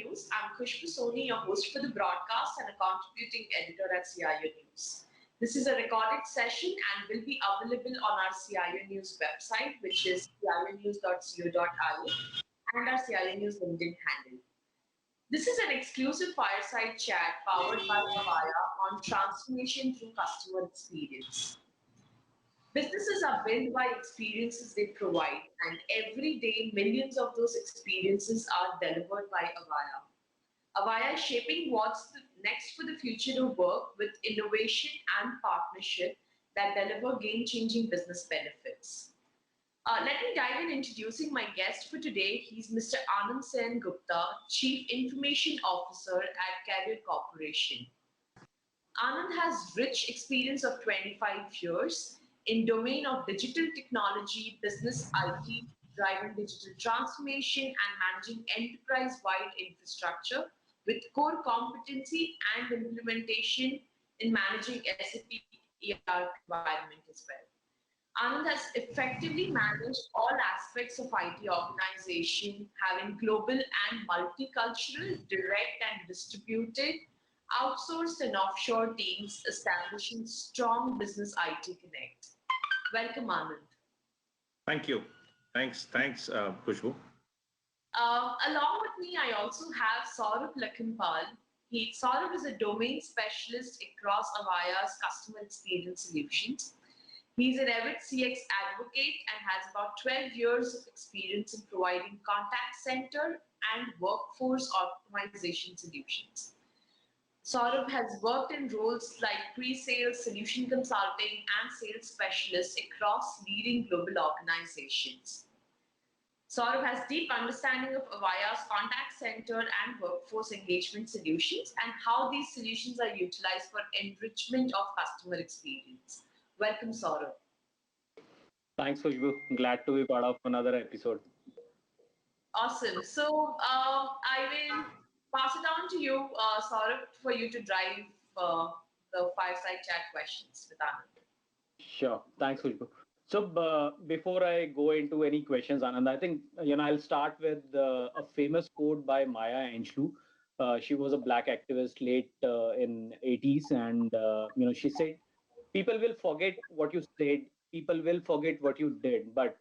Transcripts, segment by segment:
News. I'm Khushbu Soni, your host for the broadcast and a contributing editor at CIO News. This is a recorded session and will be available on our CIO News website, which is cionews.co.il, and our CIO News LinkedIn handle. This is an exclusive fireside chat powered by Avaya on transformation through customer experience. Businesses are built by experiences they provide, and every day millions of those experiences are delivered by Avaya. Avaya is shaping what's next for the future of work with innovation and partnership that deliver game-changing business benefits. Let me dive in introducing my guest for today. He's Mr. Anand Sen Gupta, Chief Information Officer at Carrier Corporation. Anand has rich experience of 25 years in domain of digital technology, business IT, driving digital transformation and managing enterprise-wide infrastructure with core competency and implementation in managing SAP ERP environment as well. Anand has effectively managed all aspects of IT organization, having global and multicultural, direct and distributed, outsourced and offshore teams, establishing strong business IT connect. Welcome, Anand. Thank you. Thanks, Khushbu. Along with me, I also have Saurabh Lakhanpal. Saurabh is a domain specialist across Avaya's customer experience solutions. He's an avid CX advocate and has about 12 years of experience in providing contact center and workforce optimization solutions. Saurabh has worked in roles like pre-sales, solution consulting, and sales specialist across leading global organizations. Saurabh has deep understanding of Avaya's contact center and workforce engagement solutions and how these solutions are utilized for enrichment of customer experience. Welcome, Saurabh. Thanks, Khushbu. Glad to be part of another episode. Awesome. So I will pass it on to you, Saurabh, for you to drive the fireside chat questions with Anand. Sure. Thanks, Khushbu. So before I go into any questions, Anand, I think I'll start with a famous quote by Maya Angelou. She was a black activist late in 80s, and she said, "People will forget what you said, people will forget what you did, but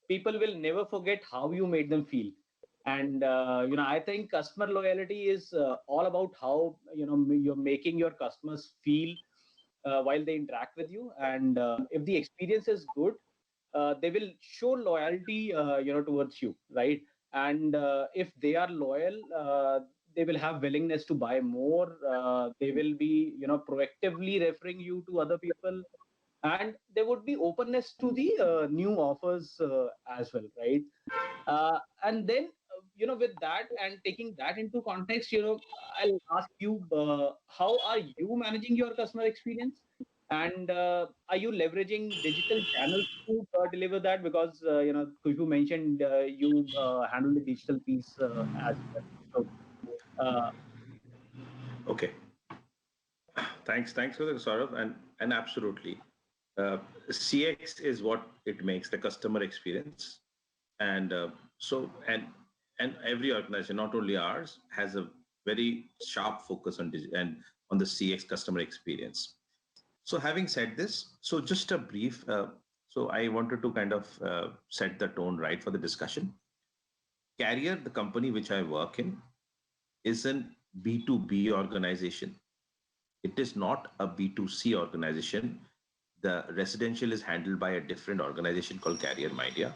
people will never forget how you made them feel." And I think customer loyalty is all about how you're making your customers feel while they interact with you, and if the experience is good, they will show loyalty towards you, right? And if they are loyal, they will have willingness to buy more. They will be proactively referring you to other people, and there would be openness to the new offers as well, right? And then with that and taking that into context, I'll ask you, how are you managing your customer experience, and are you leveraging digital channels to deliver that? Because Khushbu mentioned you handle the digital piece as well. So uh, Okay. Thanks for the Saurabh, and absolutely. CX is what it makes the customer experience, and and every organization, not only ours, has a very sharp focus on and on the CX customer experience. So having said this, so just a brief. So I wanted to kind of set the tone right for the discussion. Carrier, the company which I work in, is an B2B organization. It is not a B2C organization. The residential is handled by a different organization called Carrier Media.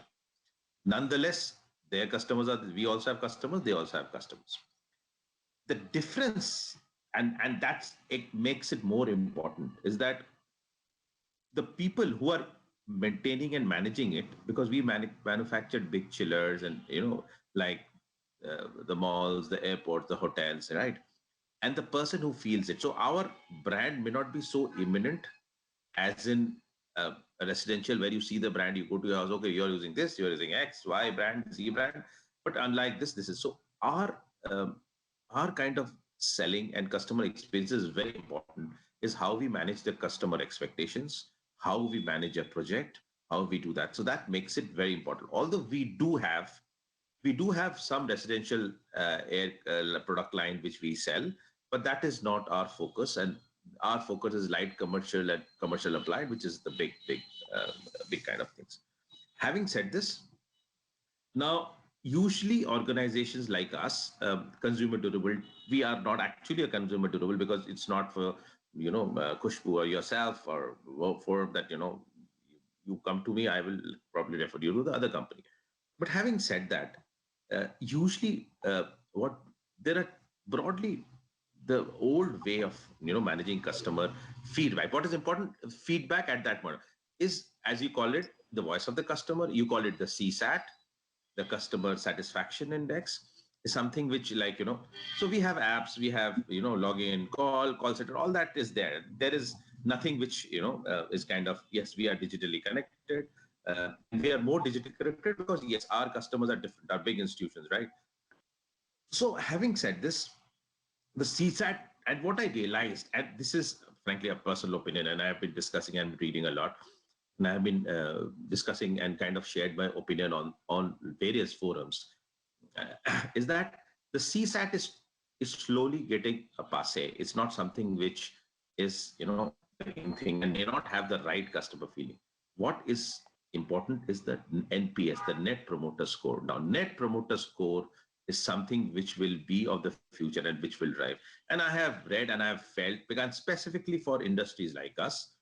Nonetheless, their customers are, we also have customers, they also have customers. The difference, and that's, it makes it more important, is that the people who are maintaining and managing it, because we manufactured big chillers and, like the malls, the airports, the hotels, right? And the person who feels it. So our brand may not be so imminent as in a residential where you see the brand, you go to your house, okay, you're using this, you're using X, Y brand, Z brand. But unlike this is so our kind of selling and customer experience is very important, is how we manage the customer expectations, how we manage a project, how we do that. So that makes it very important. Although we do have We do have some residential air product line which we sell, but that is not our focus. And our focus is light commercial and commercial applied, which is the big kind of things. Having said this, now usually organizations like us, consumer durable, we are not actually a consumer durable because it's not for Khushbu or yourself or for that you come to me, I will probably refer you to the other company. But having said that, usually what there are broadly the old way of managing customer feedback. What is important feedback at that moment is, as you call it, the voice of the customer. You call it the CSAT, the customer satisfaction index, is something which so we have apps, we have login, call center, all that is there. There is nothing which is kind of, yes, we are digitally connected, and we are more digitally connected because yes, our customers are different, are big institutions, right? So having said this, the CSAT, and what I realized, and this is frankly a personal opinion, and I have been discussing and reading a lot, and I have been discussing and kind of shared my opinion on various forums, is that the CSAT is slowly getting a passe. It's not something which is the main thing, and may not have the right customer feeling. What is important is the NPS, the Net Promoter Score. Now, Net Promoter Score is something which will be of the future and which will drive. And I have read and I have felt, because specifically for industries like us,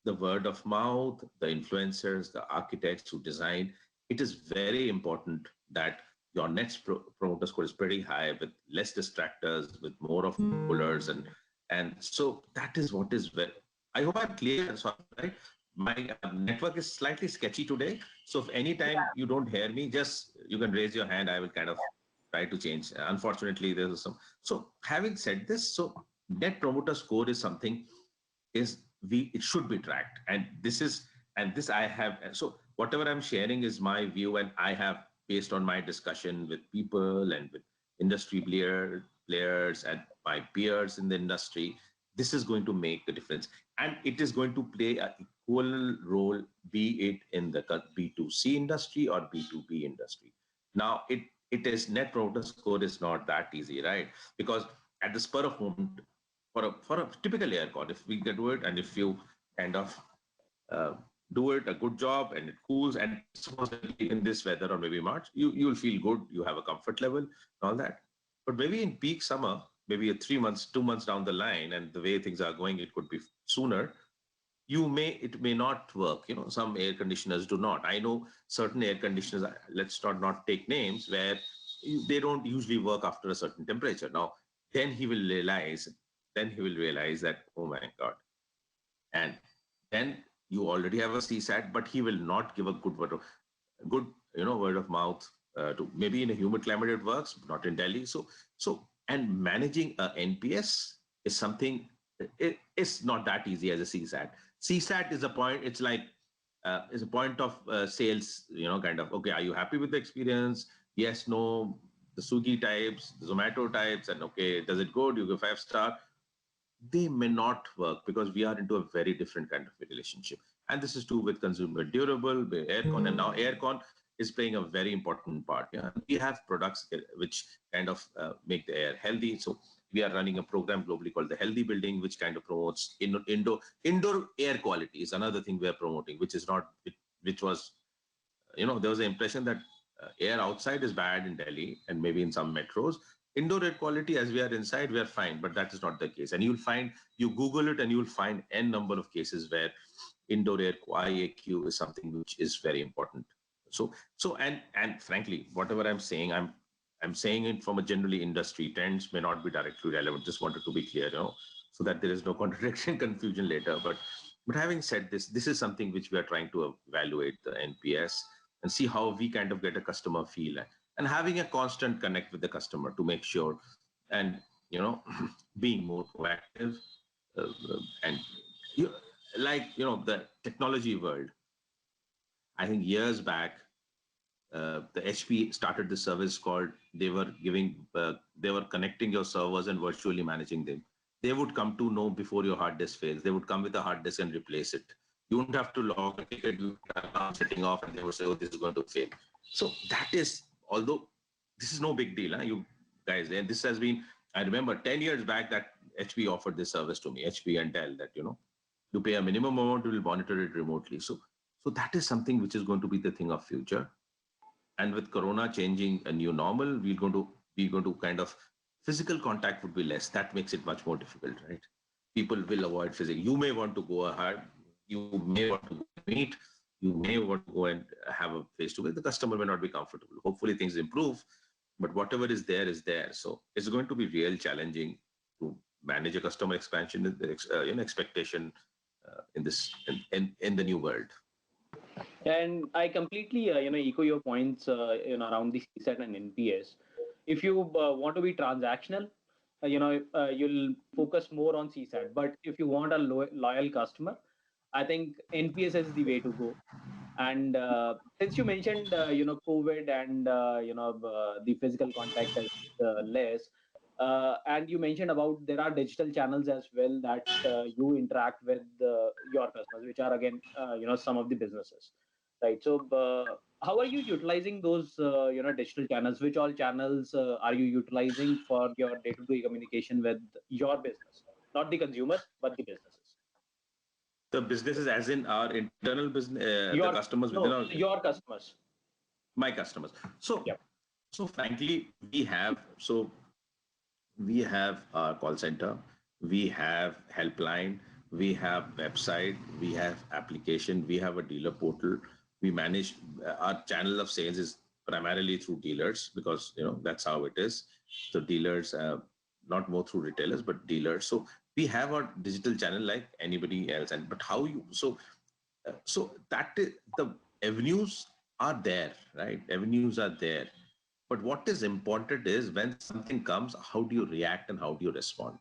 the word of mouth, the influencers, the architects who design, it is very important that your Net Promoter Score is pretty high, with less distractors, with more of pullers, and so that is what is very. I hope I'm clear. So, right? My network is slightly sketchy today, so if any time you don't hear me, just you can raise your hand. I will kind of try to change. Unfortunately, there's some. So having said this, so Net Promoter Score is something it should be tracked, and this I have. So whatever I'm sharing is my view, and I have, based on my discussion with people and with industry players and my peers in the industry, this is going to make the difference, and it is going to play an equal role, be it in the B2C industry or B2B industry. Now, it is Net Promoter Score is not that easy, right? Because at the spur of moment, for a typical aircon, if we can do it, and if you kind of do it a good job and it cools, and supposedly in this weather or maybe March, you'll feel good, you have a comfort level and all that. But maybe in peak summer, maybe 3 months, 2 months down the line, and the way things are going, it could be sooner. It may not work. Some air conditioners do not. I know certain air conditioners, let's not take names, where they don't usually work after a certain temperature. Now, then he will realize that, oh my God. And then you already have a CSAT, but he will not give a good word of mouth to, maybe in a humid climate it works, but not in Delhi. And managing a NPS is something, it's not that easy as a CSAT. CSAT is a point, it's like, is a point of sales, kind of, okay, are you happy with the experience? Yes, no, the Swiggy types, the Zomato types, and okay, does it go? Do you go 5-star? They may not work because we are into a very different kind of a relationship. And this is true with consumer durable, aircon, and now aircon is playing a very important part. Yeah, we have products which kind of make the air healthy. So we are running a program globally called the Healthy Building, which kind of promotes indoor air quality is another thing we are promoting, which was, there was an impression that air outside is bad in Delhi and maybe in some metros. Indoor air quality, as we are inside, we are fine, but that is not the case. And you Google it and you'll find n number of cases where indoor air IAQ is something which is very important. And frankly, whatever I'm saying, I'm saying it from a generally industry. Trends may not be directly relevant. Just wanted to be clear, so that there is no contradiction, confusion later. But having said this is something which we are trying to evaluate the NPS and see how we kind of get a customer feel, and having a constant connect with the customer to make sure, and being more proactive, and the technology world. I think years back, the HP started this service called, they were connecting your servers and virtually managing them. They would come to know before your hard disk fails. They would come with a hard disk and replace it. You wouldn't have to log a ticket, you setting off, and they would say, oh, this is going to fail. So that is, although this is no big deal, huh? You guys. And this has been, I remember 10 years back that HP offered this service to me, HP and Dell, that, you pay a minimum amount, you will monitor it remotely. So that is something which is going to be the thing of future. And with Corona changing a new normal, we're going to kind of, physical contact would be less. That makes it much more difficult, right? People will avoid physical. You may want to go ahead, you may want to meet, you may want to go and have a face to face. The customer may not be comfortable. Hopefully things improve, but whatever is there is there. So it's going to be real challenging to manage a customer expansion, expectation in the new world. And I completely, echo your points, around the CSAT and NPS. If you want to be transactional, you'll focus more on CSAT. But if you want a loyal customer, I think NPS is the way to go. And since you mentioned, COVID and the physical contact is less, and you mentioned about there are digital channels as well that you interact with your customers, which are again, some of the businesses, right? So, how are you utilizing those, digital channels? Which all channels are you utilizing for your day-to-day communication with your business, not the consumers, but the businesses? The businesses, as in our internal business, the Your customers within no, our, your customers. my customers. So, Yep. so frankly, we have our call center, we have helpline, we have website, we have application, we have a dealer portal. We manage, our channel of sales is primarily through dealers, because that's how it is. So dealers, not more through retailers, but dealers. So we have our digital channel like anybody else. And but how you so that is, the avenues are there, right? Avenues are there. But what is important is when something comes, how do you react and how do you respond?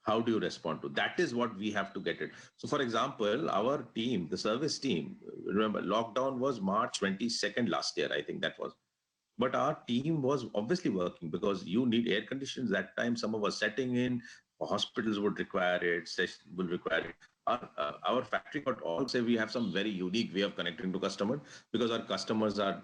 How do you respond to that? Is what we have to get it. So, for example, our team, the service team, remember, lockdown was March 22nd last year, I think that was. But our team was obviously working because you need air conditions that time. Some of us setting in, hospitals would require it, will require it. Our factory got all say we have some very unique way of connecting to customer, because our customers are,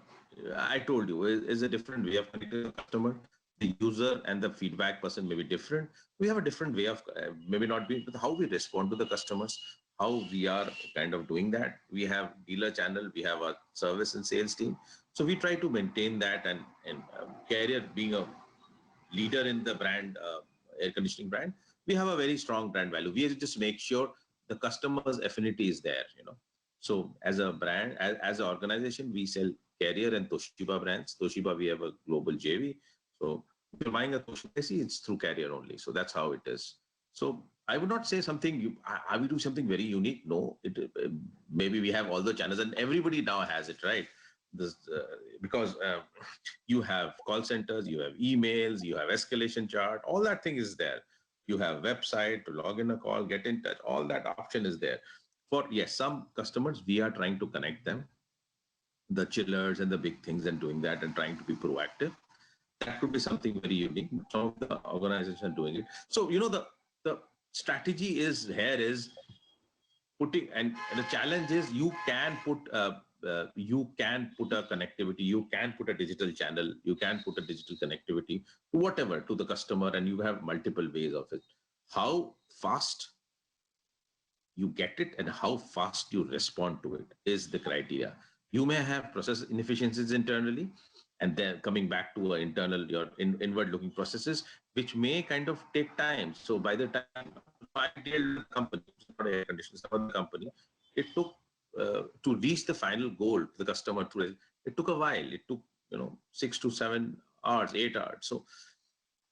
I told you, is a different way of connecting to the customer. The user and the feedback person may be different. We have a different way of, maybe not be, but how we respond to the customers, how we are kind of doing that. We have dealer channel, we have a service and sales team. So we try to maintain that, and Carrier being a leader in the brand, air conditioning brand, we have a very strong brand value. We just make sure the customer's affinity is there. So as a brand, as an organization, we sell Carrier and Toshiba brands. Toshiba, we have a global JV. So if you're buying a Toshiba AC, it's through Carrier only. So that's how it is. So I would not say something, I will do something very unique. No, maybe we have all the channels and everybody now has it, right? This, because you have call centers, you have emails, you have escalation chart, all that thing is there. You have website to log in a call, get in touch, all that option is there. For, yes, some customers, we are trying to connect them, the chillers and the big things, and doing that and trying to be proactive. That could be something very unique. Some of the organizations are doing it. So, the strategy is putting, and the challenge is you can put a connectivity, you can put a digital channel, you can put a digital connectivity to whatever, to the customer, and you have multiple ways of it. How fast you get it and how fast you respond to it is the criteria. You may have process inefficiencies internally, and then coming back to your inward-looking processes, which may kind of take time. So by the time I deal with the company, not air conditioners, other company, it took to reach the final goal to the customer. It took a while. It took 6 to 7 hours, 8 hours.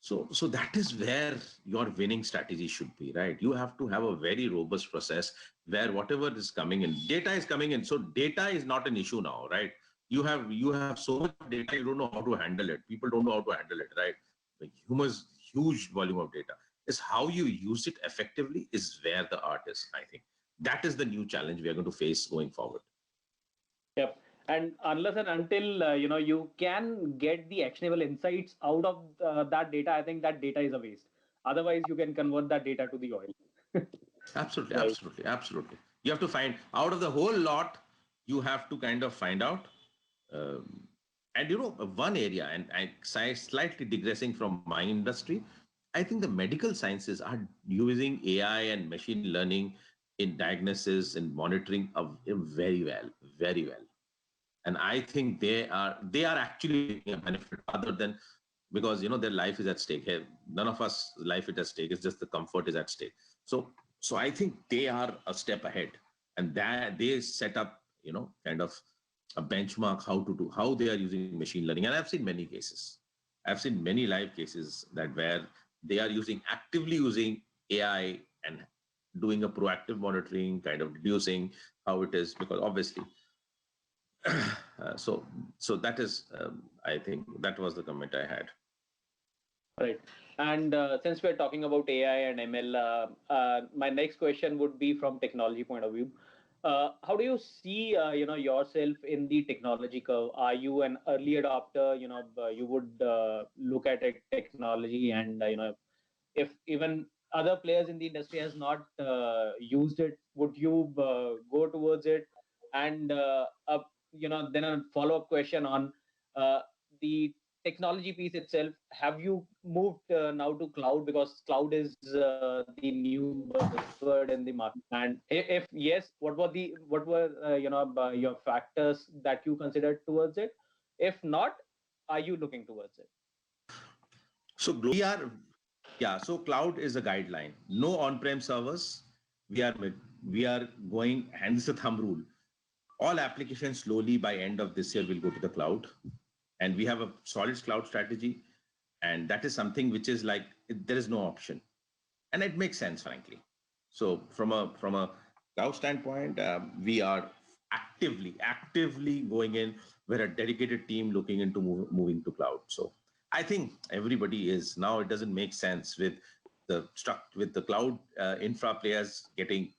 So that is where your winning strategy should be, right? You have to have a very robust process where whatever is coming in, data is coming in. So data is not an issue now, right? You have so much data, you don't know how to handle it. People don't know how to handle it, right? The huge volume of data. Is how you use it effectively is where the art is, I think. That is the new challenge we are going to face going forward. Yep. And unless and until you can get the actionable insights out of that data, I think that data is a waste. Otherwise, you can convert that data to the oil. Absolutely, Right. absolutely. You have to find out of the whole lot. You have to kind of find out And one area, and slightly digressing from my industry, I think the medical sciences are using AI and machine learning in diagnosis and monitoring of very well, very well. And I think they are actually taking a benefit rather than, because their life is at stake. Hey, none of us life is at stake. It's just the comfort is at stake. So I think they are a step ahead, and that they set up kind of a benchmark how they are using machine learning. And I've seen many cases. I've seen many live cases that where they are actively using AI and doing a proactive monitoring, kind of reducing how it is, because obviously so that is, I think that was the comment I had. Right. And since we're talking about AI and ML, my next question would be from technology point of view. How do you see, yourself in the technology curve? Are you an early adopter? You would look at it, technology, and if even other players in the industry has not used it, would you go towards it? And then a follow-up question on the technology piece itself. Have you moved now to cloud, because cloud is the new buzzword in the market? And if yes, what were your factors that you considered towards it? If not, are you looking towards it? So so cloud is a guideline. No on-prem servers. We are going, and this is a thumb rule. All applications slowly by end of this year will go to the cloud, and we have a solid cloud strategy, and that is something which is like there is no option, and it makes sense, frankly. So from a cloud standpoint, we are actively going in. We're a dedicated team looking into moving to cloud. So I think everybody is now. It doesn't make sense with the cloud infra players getting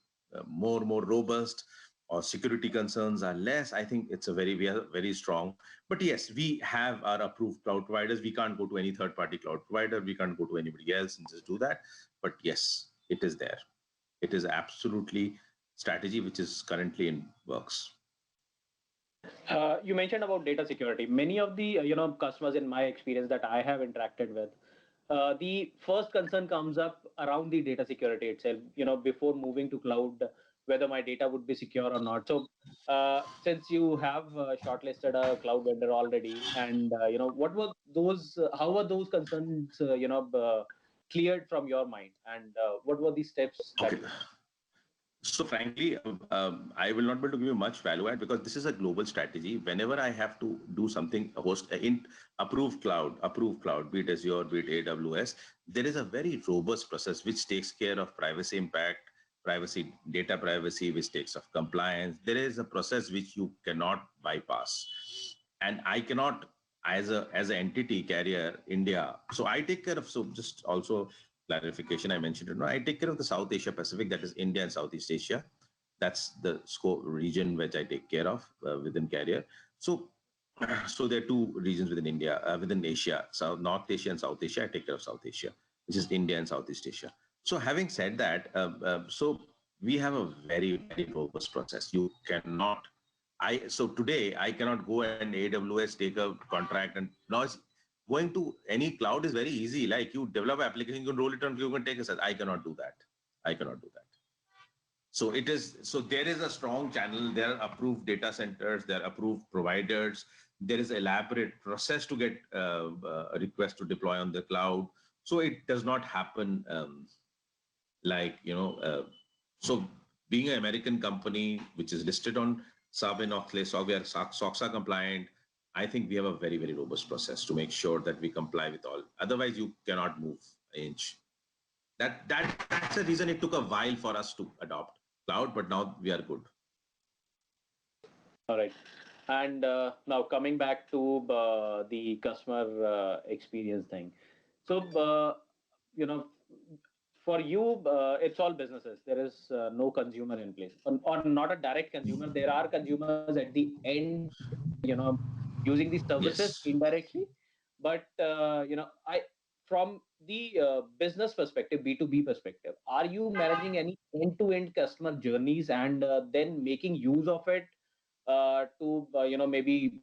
more robust, or security concerns are less. I think we are very strong. But yes, we have our approved cloud providers. We can't go to any third party cloud provider. We can't go to anybody else and just do that. But yes, it is there. It is absolutely strategy which is currently in works. You mentioned about data security. Many of the customers, in my experience, that I have interacted with, the first concern comes up around the data security itself. Before moving to cloud, whether my data would be secure or not. So, since you have shortlisted a cloud vendor already, and what were those? How were those concerns? Cleared from your mind, and what were the steps that? Okay. So frankly, I will not be able to give you much value add, because this is a global strategy. Whenever I have to do something, host in approved cloud, be it Azure, be it AWS, there is a very robust process which takes care of privacy impact, privacy, data privacy, which takes of compliance. There is a process which you cannot bypass, and I cannot, as an entity carrier India. So I take care of, so just also clarification, I mentioned it. No, I take care of the South Asia Pacific, that is India and Southeast Asia. That's the scope region which I take care of within Carrier. So, so there are two regions within India, within Asia. So North Asia and South Asia, I take care of South Asia, which is India and Southeast Asia. So having said that, so we have a very robust process. You cannot. So today I cannot go and AWS take a contract, and now it's going to any cloud is very easy. Like you develop an application, you can roll it on, you can take a set. I cannot do that. I cannot do that. So it is, so there is a strong channel. There are approved data centers, there are approved providers. There is elaborate process to get a request to deploy on the cloud. So it does not happen like, so being an American company, which is listed on Sarbanes-Oxley, so we are SOXA compliant. I think we have a very robust process to make sure that we comply with all. Otherwise, you cannot move an inch. That's the reason it took a while for us to adopt cloud, but now we are good. All right. And now coming back to the customer experience thing. So, for you, it's all businesses. There is no consumer in place, or not a direct consumer. There are consumers at the end, using these services Yes. indirectly. But I from the business perspective, B2B perspective, are you managing any end-to-end customer journeys and then making use of it to maybe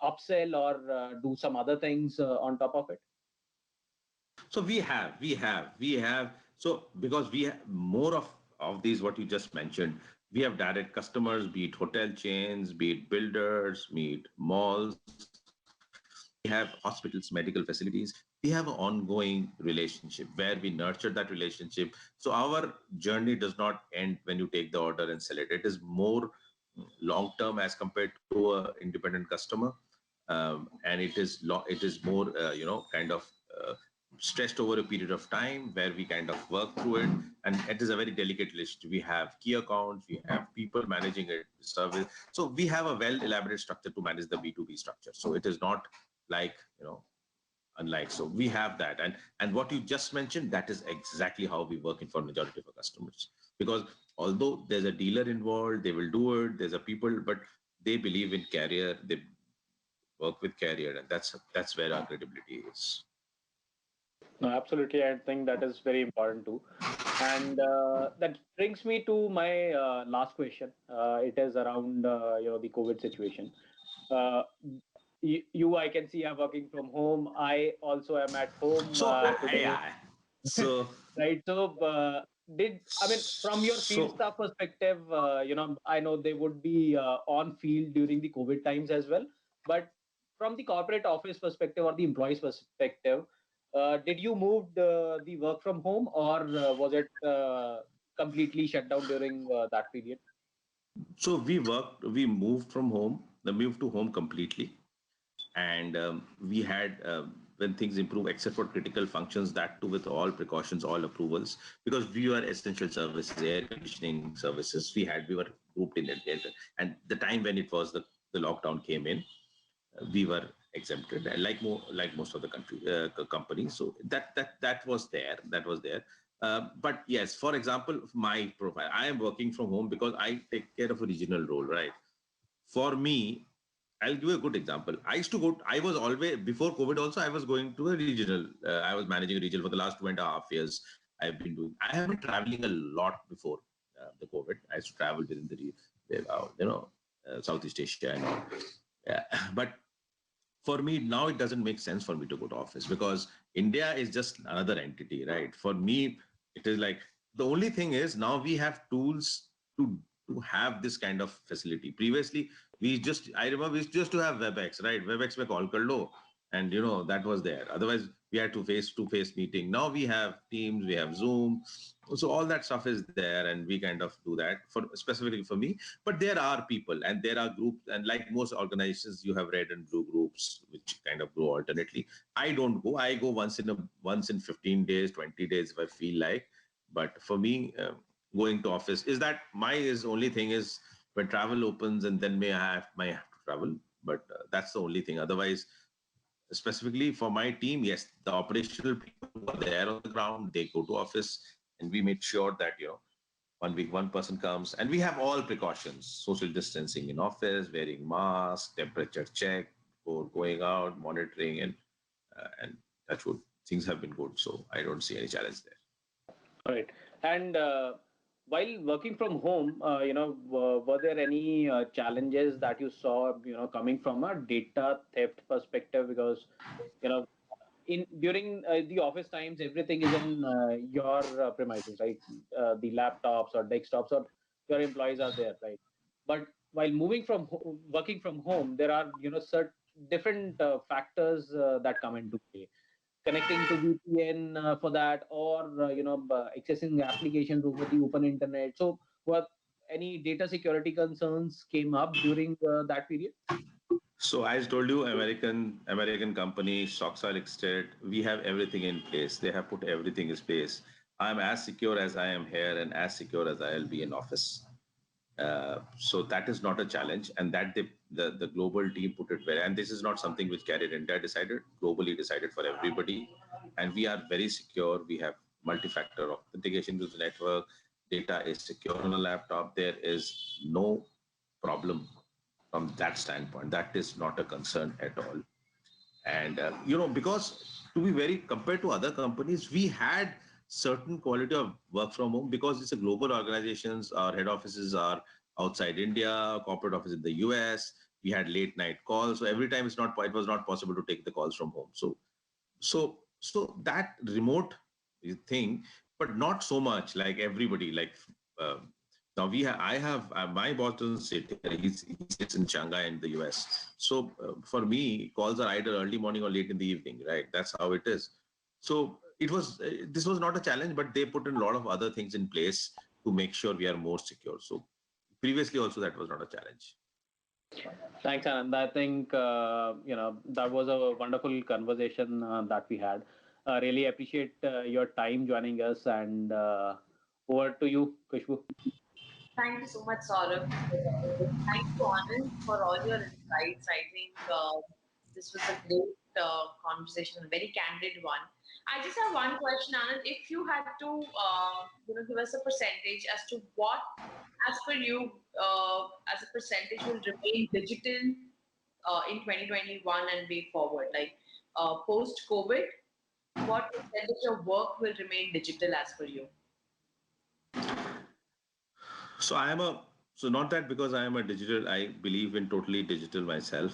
upsell or do some other things on top of it? So we have. So because we have more of these, what you just mentioned, we have direct customers, be it hotel chains, be it builders, be it malls. We have hospitals, medical facilities. We have an ongoing relationship where we nurture that relationship. So our journey does not end when you take the order and sell it. It is more long term as compared to a independent customer, and it is more kind of stretched over a period of time where we kind of work through it, and it is a very delicate list. We have key accounts, we have people managing it, service. So we have a well elaborated structure to manage the B2B structure. So it is not like unlike. So we have that, and what you just mentioned, that is exactly how we work in for majority of our customers. Because although there's a dealer involved, they will do it. There's a people, but they believe in carrier. They work with carrier, and that's where our credibility is. No, absolutely. I think that is very important too. And that brings me to my last question. It is around the COVID situation. Uh, I can see, are working from home. I also am at home So today. yeah, so Right. So, from your field so staff perspective, I know they would be on field during the COVID times as well. But from the corporate office perspective or the employees perspective, did you move the work from home, or was it completely shut down during that period? so we moved from home, the moved to home completely. And we had when things improve, except for critical functions, that too with all precautions, all approvals, because we were essential services, air conditioning services. We were grouped in it. And the time when it was the lockdown came in, we were exempted, like most of the country companies. So that was there. That was there. But yes, for example, my profile, I am working from home because I take care of a regional role, right? For me, I'll give you a good example. I used to go. I was always before COVID. Also, I was going to a regional. I was managing a regional for the last 2.5 years. I've been doing. I have been traveling a lot before the COVID. I used to travel within Southeast Asia and all. Yeah. But for me now, it doesn't make sense for me to go to office because India is just another entity, right? For me, it is like the only thing is now we have tools to have this kind of facility. Previously, I remember we used to have WebEx, right? WebEx में call कर लो, and that was there. Otherwise, we had to face-to-face meeting. Now we have Teams, we have Zoom, so all that stuff is there, and we kind of do that for specifically for me. But there are people and there are groups, and like most organizations, you have red and blue groups which kind of go alternately. I don't go. I go once in 15 days, 20 days if I feel like. But for me, going to office is that my is only thing is when travel opens, and then may have to travel. But that's the only thing. Otherwise, specifically for my team, yes, the operational people who are there on the ground, they go to office, and we make sure that 1 week one person comes, and we have all precautions: social distancing in office, wearing mask, temperature check for going out, monitoring, and that's what things have been good. So I don't see any challenge there. Right. And while working from home, were there any challenges that you saw, coming from a data theft perspective? Because, you know, in during the office times, everything is in your premises, right? The laptops or desktops or your employees are there, right? But while working from home, there are, certain different factors that come into play, connecting to VPN for that, or accessing applications over the open internet. So, what any data security concerns came up during that period? So as told you, American company, stocks are listed. We have everything in place. They have put everything in place. I'm as secure as I am here, and as secure as I'll be in office. So that is not a challenge, and that the global team put it well. And this is not something which Carrier India decided, globally decided for everybody. And we are very secure. We have multi-factor authentication to the network. Data is secure on a laptop. There is no problem from that standpoint. That is not a concern at all. And because to be very compared to other companies, we had certain quality of work from home because it's a global organizations. Our head offices are outside India, corporate office in the US. We had late night calls. So every time it was not possible to take the calls from home. So that remote thing, but not so much like everybody. Like uh, now I have my boss doesn't sit here. He sits in Shanghai in the US. So for me, calls are either early morning or late in the evening. Right, that's how it is. So it was this was not a challenge, but they put in a lot of other things in place to make sure we are more secure. So previously also that was not a challenge. Thanks, Anand. I think that was a wonderful conversation that we had. Really appreciate your time joining us, and over to you, Kushbu. Thank you so much, Saurabh. Thank you, Anand, for all your insights. I think this was a great conversation, a very candid one. I just have one question, Anand. If you had to, give us a percentage as to what, as per you, as a percentage will remain digital in 2021 and way forward, like post-COVID, what percentage of work will remain digital as per you? So so not that because I am a digital, I believe in totally digital myself.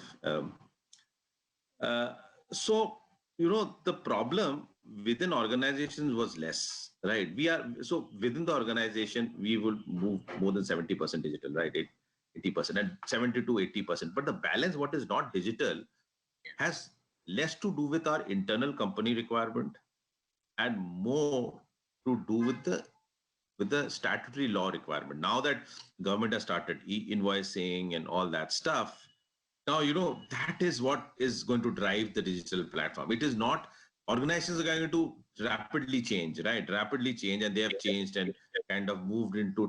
Uh, so, the problem within organizations was less, right? So within the organization, we will move more than 70% digital, right? 80% and 70 to 80%. But the balance, what is not digital, has less to do with our internal company requirement and more to do with the statutory law requirement. Now that government has started e-invoicing and all that stuff, now, that is what is going to drive the digital platform. It is not, organizations are going to rapidly change, right? Rapidly change, and they have changed and kind of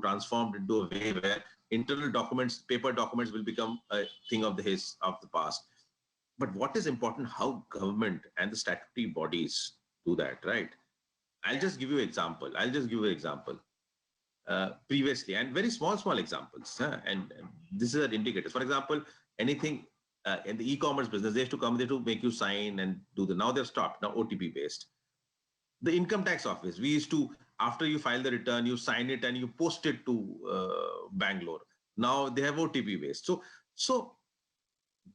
transformed into a way where internal documents, paper documents will become a thing of the past. But what is important, how government and the statutory bodies do that, right? I'll just give you an example. Previously, and very small examples, and this is an indicator. For example, anything in the e-commerce business, they used to come there to make you sign and do the. Now they've stopped. Now OTP based. The income tax office, we used to, after you file the return, you sign it and you post it to Bangalore. Now they have OTP based. So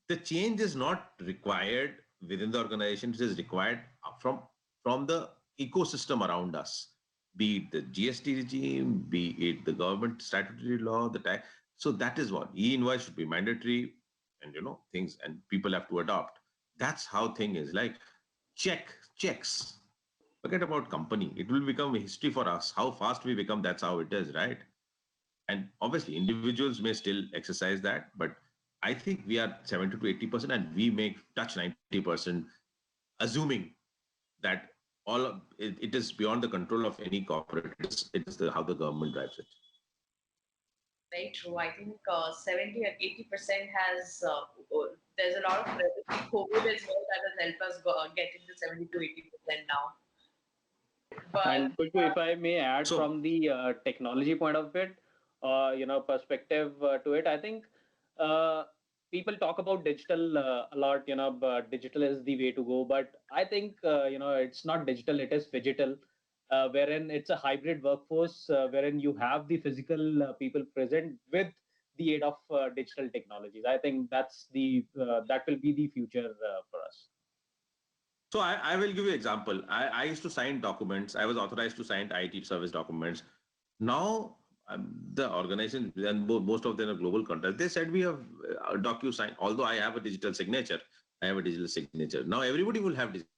the change is not required within the organization. It is required from the ecosystem around us, be it the GST regime, be it the government statutory law, the tax. So that is what e-invoice should be mandatory, and things, and people have to adopt. That's how thing is. Like checks. Forget about company. It will become a history for us. How fast we become, that's how it is, right? And obviously, individuals may still exercise that, but I think we are 70 to 80%, and we may touch 90%, assuming that it is beyond the control of any corporate. How the government drives it. Very true. I think 70 or 80% has, there's a lot of leverage. COVID as well that has helped us get into 70 to 80% now. And if I may add from the technology point of it, perspective to it, I think people talk about digital a lot, but digital is the way to go. But I think, it's not digital, it is phygital, wherein it's a hybrid workforce, wherein you have the physical people present with the aid of digital technologies. I think that will be the future for us. So I will give you an example. I used to sign documents. I was authorized to sign IT service documents. Now the organization, and most of them are global contracts, they said we have DocuSign. Although I have a digital signature, Now everybody will have digital.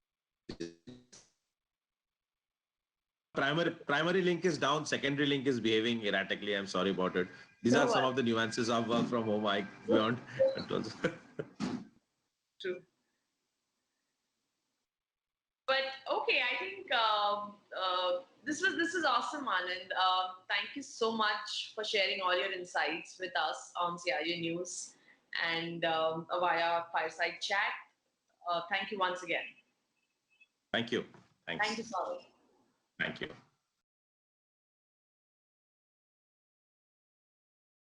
Primary link is down. Secondary link is behaving erratically. I'm sorry about it. These are some of the nuances of work from home. Beyond controls. True. But okay, I think this is awesome, Anand. Thank you so much for sharing all your insights with us on CIO News and via Fireside Chat. Thank you once again. Thank you. Thanks. Thank you, Saurabh. Thank you.